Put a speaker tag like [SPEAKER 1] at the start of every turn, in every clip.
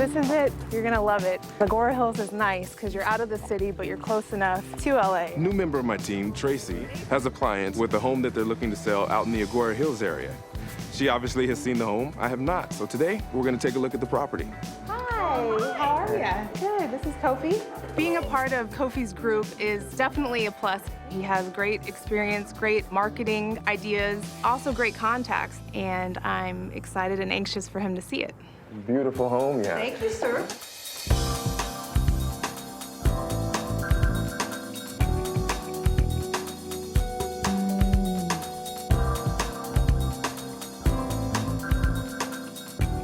[SPEAKER 1] this is it. You're gonna love it. Agoura Hills is nice because you're out of the city, but you're close enough to LA.
[SPEAKER 2] New member of my team, Tracy, has a client with a home that they're looking to sell out in the Agoura Hills area. She obviously has seen the home. I have not. So today, we're gonna take a look at the property.
[SPEAKER 1] Hi, how are you? Good, this is Kofi. Being a part of Kofi's group is definitely a plus. He has great experience, great marketing ideas, also great contacts, and I'm excited and anxious for him to see it.
[SPEAKER 2] Beautiful home, yeah.
[SPEAKER 3] Thank you, sir.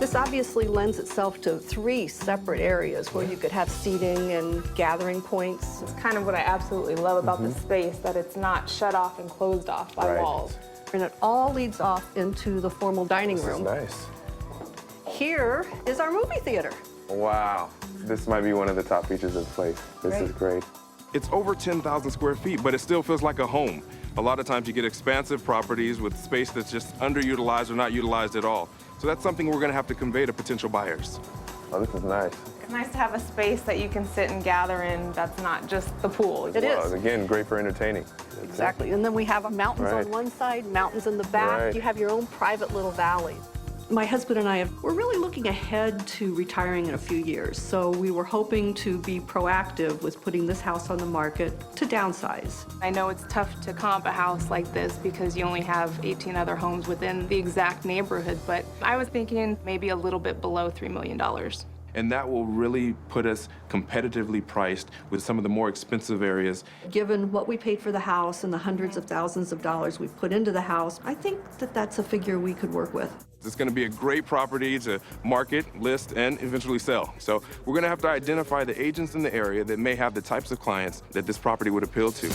[SPEAKER 3] This obviously lends itself to 3 separate areas where you could have seating and gathering points.
[SPEAKER 1] It's kind of what I absolutely love about this space, that it's not shut off and closed off by walls.
[SPEAKER 3] And it all leads off into the formal dining room.
[SPEAKER 2] Nice.
[SPEAKER 3] Here is our movie theater.
[SPEAKER 2] Wow. This might be one of the top features of the place. This is great. It's over 10,000 square feet, but it still feels like a home. A lot of times you get expansive properties with space that's just underutilized or not utilized at all. So that's something we're gonna have to convey to potential buyers. Oh, this is nice.
[SPEAKER 1] It's nice to have a space that you can sit and gather in that's not just the pool.
[SPEAKER 3] It is.
[SPEAKER 2] Again, great for entertaining.
[SPEAKER 3] Exactly. And then we have mountains on one side, mountains in the back. You have your own private little valley. My husband and I we're really looking ahead to retiring in a few years. So we were hoping to be proactive with putting this house on the market to downsize.
[SPEAKER 1] I know it's tough to comp a house like this because you only have 18 other homes within the exact neighborhood, but I was thinking maybe a little bit below $3 million.
[SPEAKER 2] And that will really put us competitively priced with some of the more expensive areas.
[SPEAKER 3] Given what we paid for the house and the hundreds of thousands of dollars we've put into the house, I think that that's a figure we could work with.
[SPEAKER 2] It's going to be a great property to market, list, and eventually sell. So we're going to have to identify the agents in the area that may have the types of clients that this property would appeal to.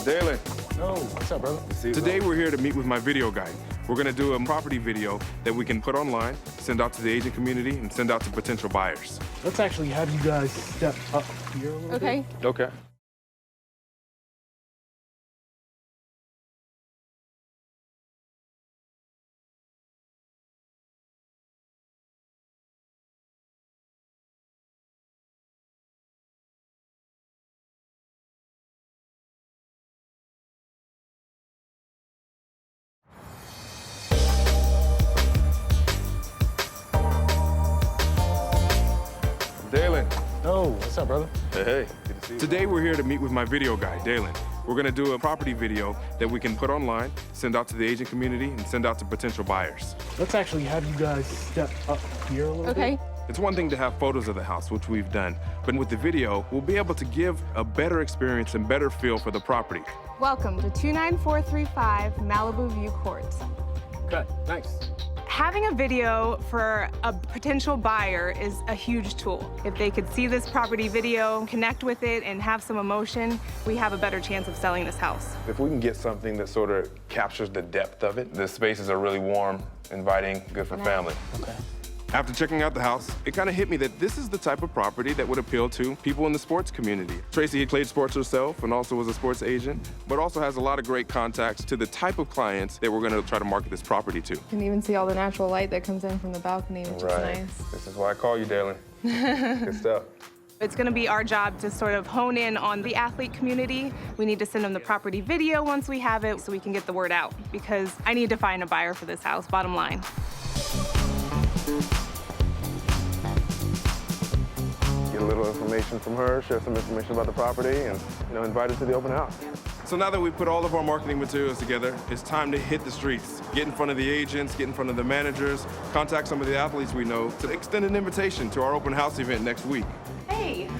[SPEAKER 2] Dalen.
[SPEAKER 4] Oh, what's up, brother?
[SPEAKER 2] Today we're here to meet with my video guy. We're going to do a property video that we can put online, send out to the agent community, and send out to potential buyers.
[SPEAKER 4] Let's actually have you guys step up here a little bit.
[SPEAKER 2] Okay. Dalen.
[SPEAKER 4] Oh, what's up, brother?
[SPEAKER 2] Hey. Good to see you. Today we're here to meet with my video guy, Dalen. We're going to do a property video that we can put online, send out to the agent community, and send out to potential buyers.
[SPEAKER 4] Let's actually have you guys step up here a little bit.
[SPEAKER 2] It's one thing to have photos of the house, which we've done, but with the video, we'll be able to give a better experience and better feel for the property.
[SPEAKER 1] Welcome to 29435 Malibu View Court.
[SPEAKER 4] Okay, nice.
[SPEAKER 1] Having a video for a potential buyer is a huge tool. If they could see this property video, connect with it, and have some emotion, we have a better chance of selling this house.
[SPEAKER 2] If we can get something that sort of captures the depth of it, the spaces are really warm, inviting, good for family.
[SPEAKER 4] Okay.
[SPEAKER 2] After checking out the house, it kind of hit me that this is the type of property that would appeal to people in the sports community. Tracy played sports herself and also was a sports agent, but also has a lot of great contacts to the type of clients that we're going to try to market this property to.
[SPEAKER 1] You can even see all the natural light that comes in from the balcony, which is nice.
[SPEAKER 2] This is why I call you, Dalen. Good stuff.
[SPEAKER 1] It's going to be our job to sort of hone in on the athlete community. We need to send them the property video once we have it so we can get the word out, because I need to find a buyer for this house, bottom line.
[SPEAKER 2] Get a little information from her, share some information about the property, and invite her to the open house. So now that we've put all of our marketing materials together, it's time to hit the streets, get in front of the agents, get in front of the managers, contact some of the athletes we know to extend an invitation to our open house event next week.
[SPEAKER 1] Hey,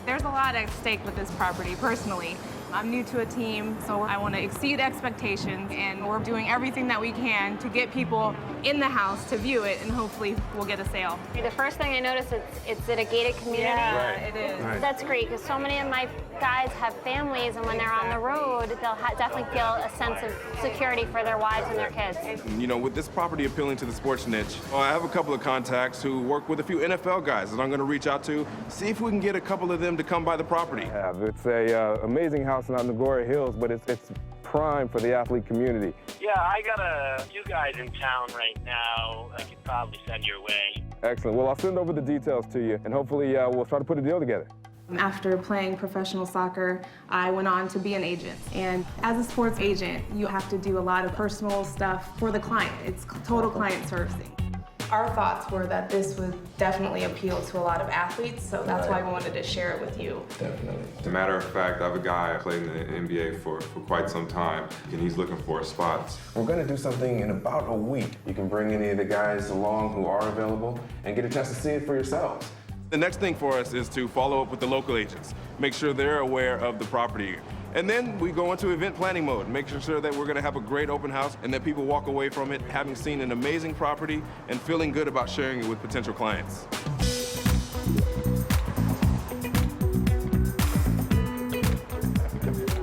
[SPEAKER 1] there's a lot at stake with this property, personally. I'm new to a team, so I want to exceed expectations, and we're doing everything that we can to get people in the house to view it, and hopefully we'll get a sale.
[SPEAKER 5] The first thing I noticed is it's in a gated community.
[SPEAKER 1] Yeah, it is.
[SPEAKER 2] Right.
[SPEAKER 5] That's great, because so many of my guys have families, and when they're on the road, they'll definitely feel a sense of security for their wives and their kids.
[SPEAKER 2] With this property appealing to the sports niche, I have a couple of contacts who work with a few NFL guys that I'm going to reach out to, see if we can get a couple of them to come by the property.
[SPEAKER 6] Yeah, it's a amazing house out in the Agoura Hills, but it's
[SPEAKER 2] prime for the athlete community.
[SPEAKER 6] Yeah, I got a few guys in town right now I could probably send your way.
[SPEAKER 2] Excellent. Well, I'll send over the details to you, and hopefully we'll try to put a deal together.
[SPEAKER 1] After playing professional soccer, I went on to be an agent. And as a sports agent, you have to do a lot of personal stuff for the client. It's total client servicing. Our thoughts were that this would definitely appeal to a lot of athletes, so that's why we wanted to share it with you.
[SPEAKER 7] Definitely. As a matter of fact, I have a guy I played in the NBA for quite some time, and he's looking for spots.
[SPEAKER 2] We're going to do something in about a week. You can bring any of the guys along who are available and get a chance to see it for yourselves. The next thing for us is to follow up with the local agents, make sure they're aware of the property. And then we go into event planning mode, making sure that we're gonna have a great open house and that people walk away from it having seen an amazing property and feeling good about sharing it with potential clients.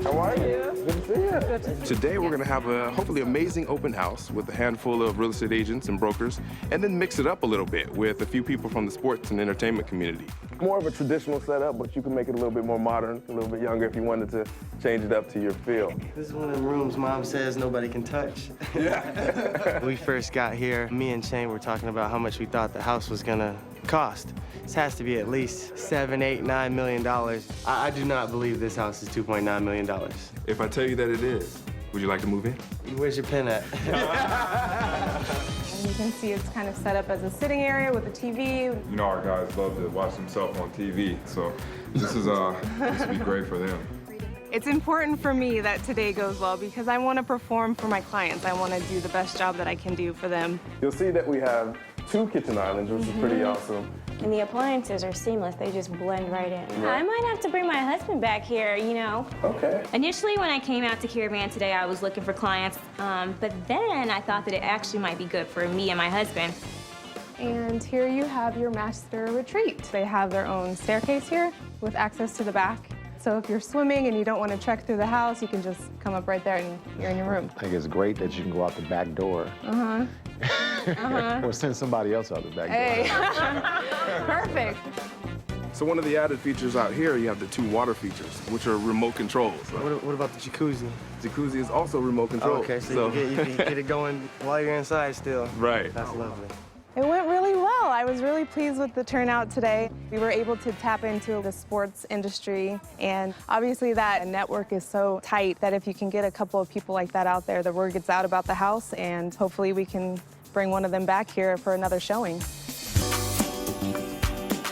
[SPEAKER 2] How are you? Good to see you. Good to see you. Today we're going to have a hopefully amazing open house with a handful of real estate agents and brokers, and then mix it up a little bit with a few people from the sports and entertainment community. More of a traditional setup, but you can make it a little bit more modern, a little bit younger if you wanted to change it up to your feel.
[SPEAKER 8] This is one of the rooms Mom says nobody can touch.
[SPEAKER 2] Yeah.
[SPEAKER 8] When we first got here, me and Shane were talking about how much we thought the house was gonna cost. This has to be at least $7, $8, $9 million. I do not believe this house is $2.9 million.
[SPEAKER 2] If I tell you that it is, would you like to move in?
[SPEAKER 8] Where's your pen at?
[SPEAKER 1] And you can see it's kind of set up as a sitting area with a TV.
[SPEAKER 7] You know, our guys love to watch themselves on TV, so this would be great for them.
[SPEAKER 1] It's important for me that today goes well because I want to perform for my clients. I want to do the best job that I can do for them.
[SPEAKER 2] You'll see that we have 2 kitchen islands, which is pretty awesome.
[SPEAKER 9] And the appliances are seamless. They just blend right in. I might have to bring my husband back here, you know.
[SPEAKER 2] Okay.
[SPEAKER 9] Initially, when I came out to Caravan today, I was looking for clients. But then I thought that it actually might be good for me and my husband.
[SPEAKER 1] And here you have your master retreat. They have their own staircase here with access to the back. So if you're swimming and you don't want to trek through the house, you can just come up right there and you're in your room.
[SPEAKER 10] I think it's great that you can go out the back door. Or send somebody else out the back door.
[SPEAKER 1] Perfect.
[SPEAKER 2] So one of the added features out here, you have the 2 water features, which are remote controls.
[SPEAKER 8] What about the jacuzzi?
[SPEAKER 2] Jacuzzi is also remote control.
[SPEAKER 8] Oh, okay, so you can get it going while you're inside still.
[SPEAKER 2] Right.
[SPEAKER 8] That's lovely.
[SPEAKER 1] It went really well. I was really pleased with the turnout today. We were able to tap into the sports industry, and obviously that network is so tight that if you can get a couple of people like that out there, the word gets out about the house, and hopefully we can bring one of them back here for another showing.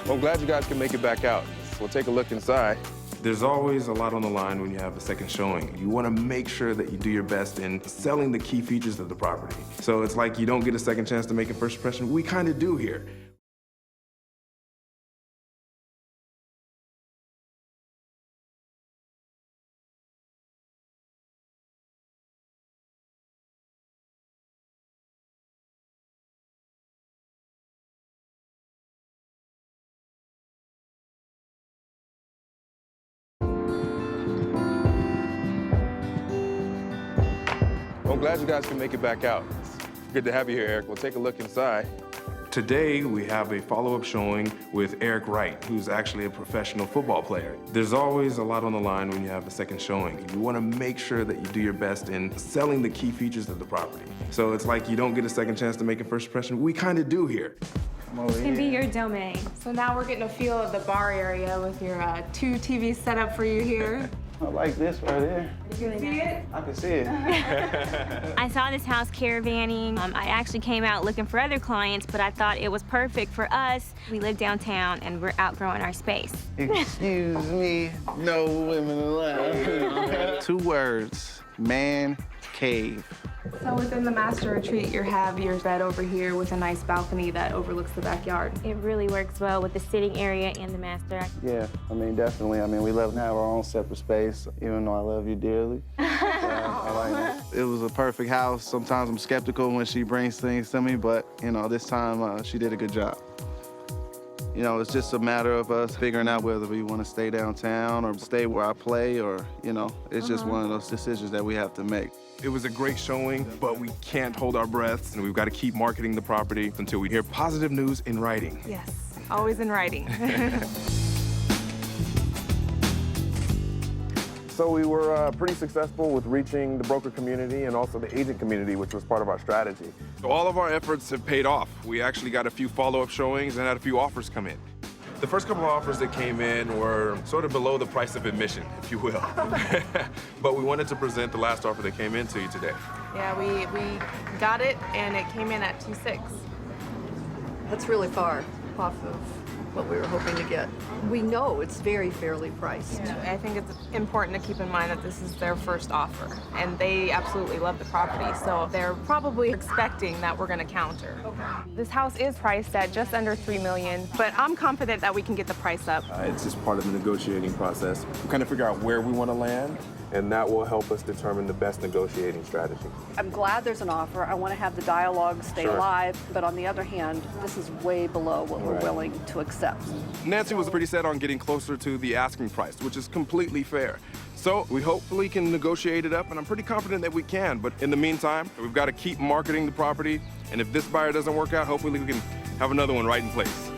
[SPEAKER 2] Well, I'm glad you guys can make it back out. We'll take a look inside. There's always a lot on the line when you have a second showing. You want to make sure that you do your best in selling the key features of the property. So it's like you don't get a second chance to make a first impression. We kind of do here. I'm glad you guys can make it back out. It's good to have you here, Eric. We'll take a look inside. Today, we have a follow-up showing with Eric Wright, who's actually a professional football player. There's always a lot on the line when you have a second showing. You want to make sure that you do your best in selling the key features of the property. So it's like you don't get a second chance to make a first impression. We kind of do here.
[SPEAKER 9] This can be your domain.
[SPEAKER 1] So now we're getting a feel of the bar area with your 2 TVs set up for you here.
[SPEAKER 8] I like this right there.
[SPEAKER 1] You can see it?
[SPEAKER 8] I can see it.
[SPEAKER 9] I saw this house caravanning. I actually came out looking for other clients, but I thought it was perfect for us. We live downtown and we're outgrowing our space.
[SPEAKER 8] Excuse me, no women allowed. 2 words, man cave.
[SPEAKER 1] So within the master retreat, you have your bed over here with a nice balcony that overlooks the backyard.
[SPEAKER 9] It really works well with the sitting area and the master.
[SPEAKER 8] Yeah, I mean, definitely. I mean, we love to have our own separate space, even though I love you dearly. I like it. It was a perfect house. Sometimes I'm skeptical when she brings things to me, but, you know, this time she did a good job. You know, it's just a matter of us figuring out whether we want to stay downtown or stay where I play or, you know, it's just one of those decisions that we have to make.
[SPEAKER 2] It was a great showing, but we can't hold our breaths, and we've got to keep marketing the property until we hear positive news in writing.
[SPEAKER 1] Yes, always in writing.
[SPEAKER 2] So we were pretty successful with reaching the broker community and also the agent community, which was part of our strategy. So all of our efforts have paid off. We actually got a few follow-up showings and had a few offers come in. The first couple of offers that came in were sort of below the price of admission, if you will. But we wanted to present the last offer that came in to you today.
[SPEAKER 1] Yeah, we got it, and it came in at 2.6.
[SPEAKER 3] That's really far off of what we were hoping to get. We know it's very fairly priced.
[SPEAKER 1] Yeah, I think it's important to keep in mind that this is their first offer, and they absolutely love the property, so they're probably expecting that we're going to counter. This house is priced at just under $3 million, but I'm confident that we can get the price up.
[SPEAKER 2] It's just part of the negotiating process. We kind of figure out where we want to land, and that will help us determine the best negotiating strategy.
[SPEAKER 3] I'm glad there's an offer. I want to have the dialogue stay alive, but on the other hand, this is way below what we're willing to accept.
[SPEAKER 2] Nancy was pretty set on getting closer to the asking price, which is completely fair. So we hopefully can negotiate it up, and I'm pretty confident that we can. But in the meantime, we've got to keep marketing the property, and if this buyer doesn't work out, hopefully we can have another one right in place.